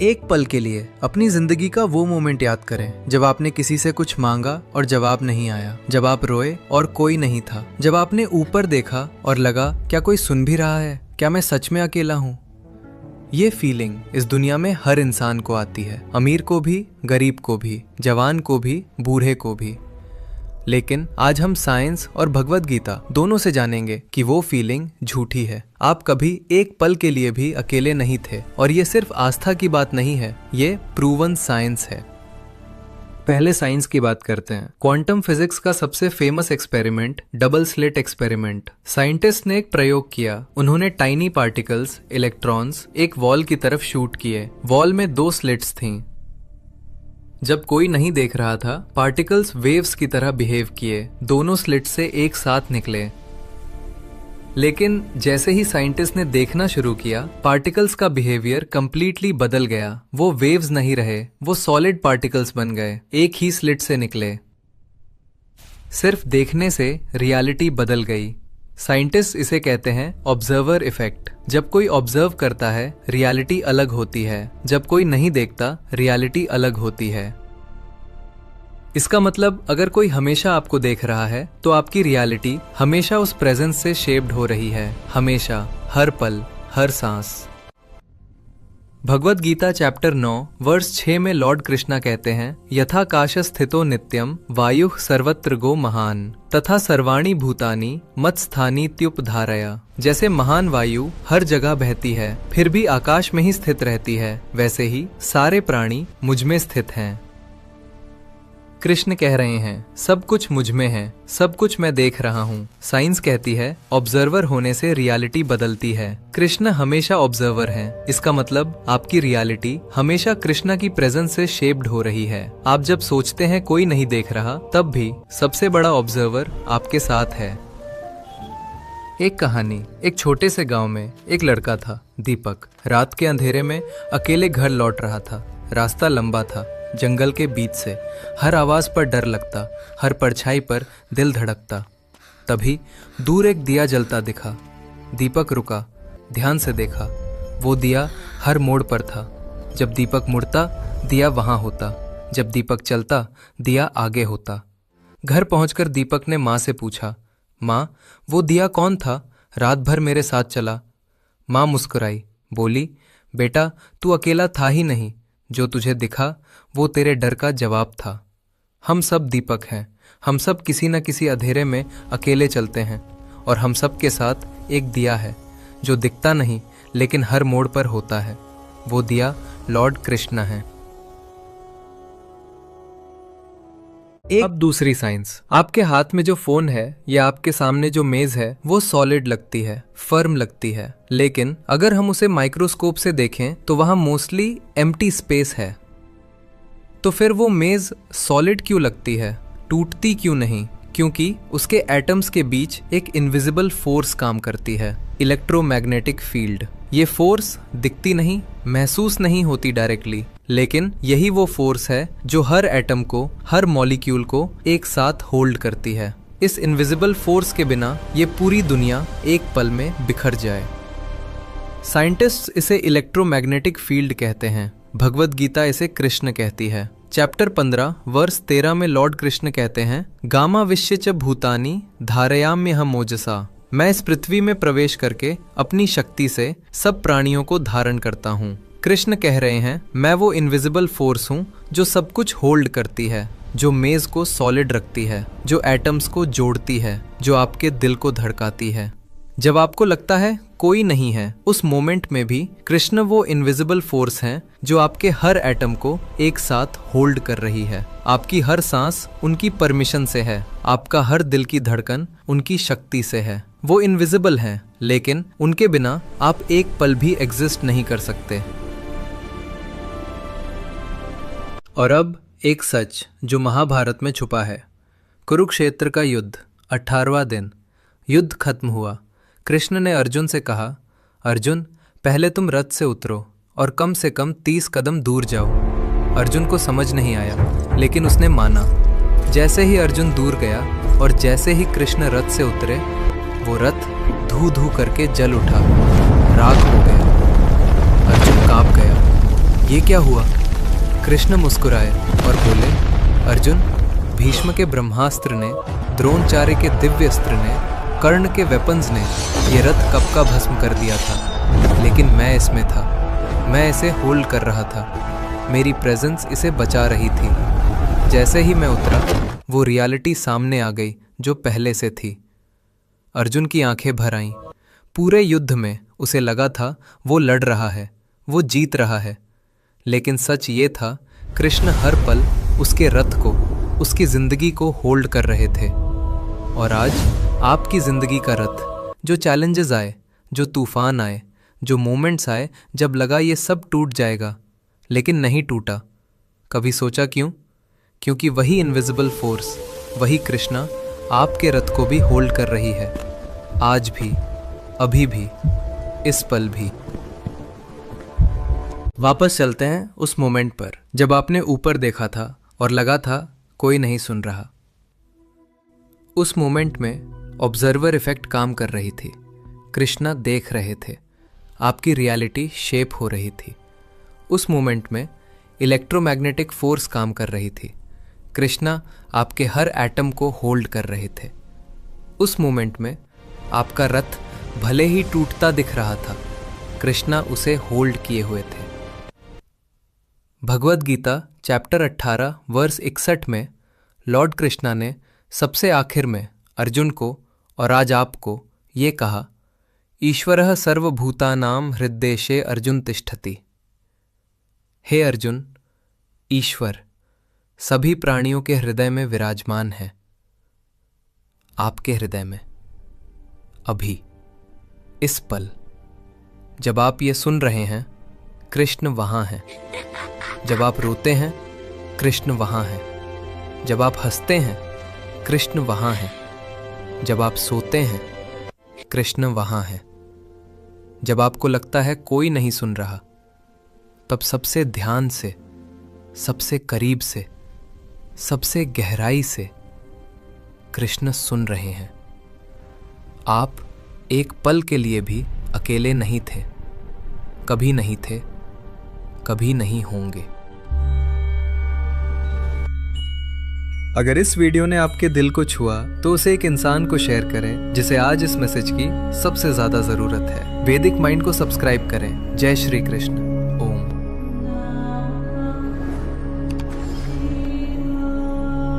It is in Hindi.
एक पल के लिए अपनी जिंदगी का वो मोमेंट याद करें जब आपने किसी से कुछ मांगा और जवाब नहीं आया, जब आप रोए और कोई नहीं था, जब आपने ऊपर देखा और लगा क्या कोई सुन भी रहा है, क्या मैं सच में अकेला हूँ। ये फीलिंग इस दुनिया में हर इंसान को आती है, अमीर को भी, गरीब को भी, जवान को भी, बूढ़े को भी। लेकिन आज हम साइंस और भगवद गीता दोनों से जानेंगे कि वो फीलिंग झूठी है। आप कभी एक पल के लिए भी अकेले नहीं थे और ये सिर्फ आस्था की बात नहीं है, ये प्रूवन साइंस है। पहले साइंस की बात करते हैं। क्वांटम फिजिक्स का सबसे famous experiment double slit experiment. Scientist ने एक प्रयोग किया। उन्होंने टाइनी पार्टिकल्स, इलेक्ट्रॉन्स एक वॉल की तरफ शूट किए। वॉल में 2 स्लिट्स थीं। जब कोई नहीं देख रहा था, पार्टिकल्स वेव्स की तरह बिहेव किए, दोनों स्लिट से एक साथ निकले। लेकिन जैसे ही साइंटिस्ट ने देखना शुरू किया, पार्टिकल्स का बिहेवियर कंप्लीटली बदल गया। वो वेव्स नहीं रहे, वो सॉलिड पार्टिकल्स बन गए, एक ही स्लिट से निकले। सिर्फ देखने से रियलिटी बदल गई। साइंटिस्ट इसे कहते हैं ऑब्जर्वर इफेक्ट। जब कोई ऑब्जर्व करता है, रियलिटी अलग होती है। जब कोई नहीं देखता, रियलिटी अलग होती है। इसका मतलब अगर कोई हमेशा आपको देख रहा है, तो आपकी रियलिटी हमेशा उस प्रेजेंस से शेप्ड हो रही है, हमेशा, हर पल, हर सांस। भगवद गीता चैप्टर 9 वर्स 6 में लॉर्ड कृष्णा कहते हैं, यथाकाश स्थितो नित्यम वायुः सर्वत्र गो महान तथा सर्वाणि भूतानि मत्स्थानीत्युपधारया। जैसे महान वायु हर जगह बहती है, फिर भी आकाश में ही स्थित रहती है, वैसे ही सारे प्राणी मुझ में स्थित हैं। कृष्ण कह रहे हैं, सब कुछ मुझ में है, सब कुछ मैं देख रहा हूँ। साइंस कहती है ऑब्जर्वर होने से रियलिटी बदलती है। कृष्ण हमेशा ऑब्जर्वर हैं। इसका मतलब आपकी रियलिटी हमेशा कृष्णा की प्रेजेंस से शेप्ड हो रही है। आप जब सोचते हैं कोई नहीं देख रहा, तब भी सबसे बड़ा ऑब्जर्वर आपके साथ है। एक कहानी। एक छोटे से गांव में एक लड़का था, दीपक। रात के अंधेरे में अकेले घर लौट रहा था। रास्ता लंबा था, जंगल के बीच से। हर आवाज पर डर लगता, हर परछाई पर दिल धड़कता। तभी दूर एक दिया जलता दिखा। दीपक रुका, ध्यान से देखा। वो दिया हर मोड़ पर था। जब दीपक मुड़ता, दिया वहां होता। जब दीपक चलता, दिया आगे होता। घर पहुंचकर दीपक ने माँ से पूछा, माँ, वो दिया कौन था? रात भर मेरे साथ चला। माँ मुस्कुराई, बोली, बेटा, तू अकेला था ही नहीं। जो तुझे दिखा वो तेरे डर का जवाब था। हम सब दीपक हैं। हम सब किसी न किसी अंधेरे में अकेले चलते हैं, और हम सब के साथ एक दिया है जो दिखता नहीं लेकिन हर मोड़ पर होता है। वो दिया लॉर्ड कृष्णा है। अब दूसरी साइंस। आपके हाथ में जो फोन है या आपके सामने जो मेज है, वो सॉलिड लगती है, फर्म लगती है। लेकिन अगर हम उसे माइक्रोस्कोप से देखें तो वहां मोस्टली एम्प्टी स्पेस है। तो फिर वो मेज सॉलिड क्यों लगती है, टूटती क्यों नहीं? क्योंकि उसके एटम्स के बीच एक इनविजिबल फोर्स काम करती है, इलेक्ट्रोमैग्नेटिक फील्ड। ये फोर्स दिखती नहीं, महसूस नहीं होती डायरेक्टली, लेकिन यही वो फोर्स है जो हर एटम को, हर मॉलिक्यूल को एक साथ होल्ड करती है। इस इनविजिबल फोर्स के बिना ये पूरी दुनिया एक पल में बिखर जाए। साइंटिस्ट इसे इलेक्ट्रोमैग्नेटिक फील्ड कहते हैं। भगवद गीता इसे कृष्ण कहती है। चैप्टर 15 वर्स 13 में लॉर्ड कृष्ण कहते हैं, गामा विश्य च भूतानि धारयाम्यहम् मोजसा। मैं इस पृथ्वी में प्रवेश करके अपनी शक्ति से सब प्राणियों को धारण करता हूँ। कृष्ण कह रहे हैं, मैं वो इनविजिबल फोर्स हूँ जो सब कुछ होल्ड करती है, जो मेज को सॉलिड रखती है, जो एटम्स को जोड़ती है, जो आपके दिल को धड़काती है। जब आपको लगता है कोई नहीं है, उस मोमेंट में भी कृष्ण वो इनविजिबल फोर्स हैं जो आपके हर एटम को एक साथ होल्ड कर रही है। आपकी हर सांस उनकी परमिशन से है, आपका हर दिल की धड़कन उनकी शक्ति से है। वो इनविजिबल हैं, लेकिन उनके बिना आप एक पल भी एग्जिस्ट नहीं कर सकते। और अब एक सच जो महाभारत में छुपा है। कुरुक्षेत्र का युद्ध, 18वां दिन। युद्ध खत्म हुआ। कृष्ण ने अर्जुन से कहा, अर्जुन, पहले तुम रथ से उतरो और कम से कम 30 कदम दूर जाओ। अर्जुन को समझ नहीं आया, लेकिन उसने माना। जैसे ही अर्जुन दूर गया और जैसे ही कृष्ण रथ से उतरे, वो रथ धू धू करके जल उठा, राख हो गया। अर्जुन कांप गया। ये क्या हुआ? कृष्ण मुस्कुराए और बोले, अर्जुन, भीष्म के ब्रह्मास्त्र ने, द्रोणाचार्य के दिव्य अस्त्र ने, कर्ण के वेपन्स ने ये रथ कब का भस्म कर दिया था, लेकिन मैं इसमें था। मैं इसे होल्ड कर रहा था। मेरी प्रेजेंस इसे बचा रही थी। जैसे ही मैं उतरा, वो रियलिटी सामने आ गई जो पहले से थी। अर्जुन की आंखें भर आईं। पूरे युद्ध में उसे लगा था वो लड़ रहा है, वो जीत रहा है, लेकिन सच ये था, कृष्ण हर पल उसके रथ को, उसकी जिंदगी को होल्ड कर रहे थे। और आज आपकी जिंदगी का रथ, जो चैलेंजेस आए, जो तूफान आए, जो मोमेंट्स आए जब लगा ये सब टूट जाएगा, लेकिन नहीं टूटा। कभी सोचा क्यों? क्योंकि वही इनविजिबल फोर्स, वही कृष्णा आपके रथ को भी होल्ड कर रही है, आज भी, अभी भी, इस पल भी। वापस चलते हैं उस मोमेंट पर जब आपने ऊपर देखा था और लगा था कोई नहीं सुन रहा। उस मोमेंट में ऑब्जर्वर इफेक्ट काम कर रही थी। कृष्णा देख रहे थे, आपकी रियलिटी शेप हो रही थी। उस मोमेंट में इलेक्ट्रोमैग्नेटिक फोर्स काम कर रही थी। कृष्णा आपके हर एटम को होल्ड कर रहे थे। उस मोमेंट में आपका रथ भले ही टूटता दिख रहा था, कृष्णा उसे होल्ड किए हुए थे। भगवद गीता चैप्टर 18 वर्स 61 में लॉर्ड कृष्णा ने सबसे आखिर में अर्जुन को और आज आपको ये कहा, ईश्वरः सर्वभूतानां हृद्देशे अर्जुन तिष्ठति। हे अर्जुन, ईश्वर सभी प्राणियों के हृदय में विराजमान है। आपके हृदय में अभी, इस पल, जब आप ये सुन रहे हैं, कृष्ण वहां है। जब आप रोते हैं, कृष्ण वहां है। जब आप हंसते हैं, कृष्ण वहां है। जब आप सोते हैं, कृष्ण वहां है। जब आपको लगता है कोई नहीं सुन रहा, तब सबसे ध्यान से, सबसे करीब से, सबसे गहराई से कृष्ण सुन रहे हैं। आप एक पल के लिए भी अकेले नहीं थे, कभी नहीं थे, कभी नहीं होंगे। अगर इस वीडियो ने आपके दिल को छुआ तो उसे एक इंसान को शेयर करें जिसे आज इस मैसेज की सबसे ज्यादा जरूरत है। वैदिक माइंड को सब्सक्राइब करें। जय श्री कृष्ण।